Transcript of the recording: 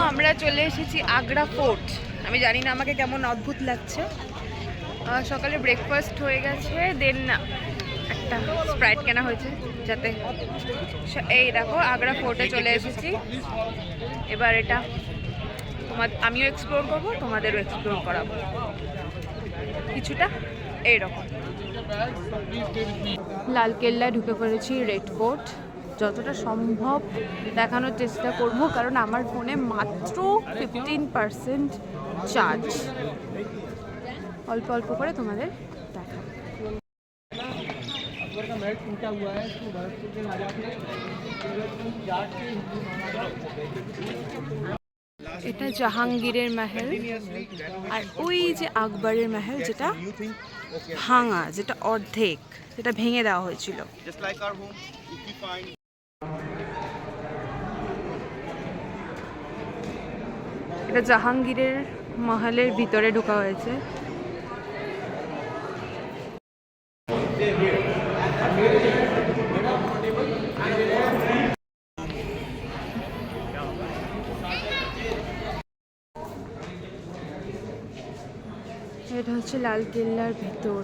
আমরা চলে এসেছি আগ্রা ফোর্ট। আমি জানি না আমাকে কেমন অদ্ভুত লাগছে। সকালে ব্রেকফাস্ট হয়ে গেছে, দেন একটা স্প্রাইট কেনা হয়েছে যাতে। এই দেখো আগ্রা ফোর্টে চলে এসেছি। এবার এটা আমিও এক্সপ্লোর করবো, তোমাদেরও এক্সপ্লোর করাবো কিছুটা এইরকম। লালকেল্লায় ঢুকে পড়েছি, রেড ফোর্ট। যতটা সম্ভব দেখানোর চেষ্টা করব, কারণ আমার ফোনে মাত্র 15% চার্জ। অল্প অল্প করে তোমাদের দেখা। এটা জাহাঙ্গীরের মহল, আর ওই যে আকবরের মহল, যেটা ভাঙা, যেটা অর্ধেক, যেটা ভেঙে দেওয়া হয়েছিল। এটা জাহাঙ্গীরের মহলের ভিতরে ঢোকা হয়েছে। এটা হচ্ছে লালকেল্লার ভিতর।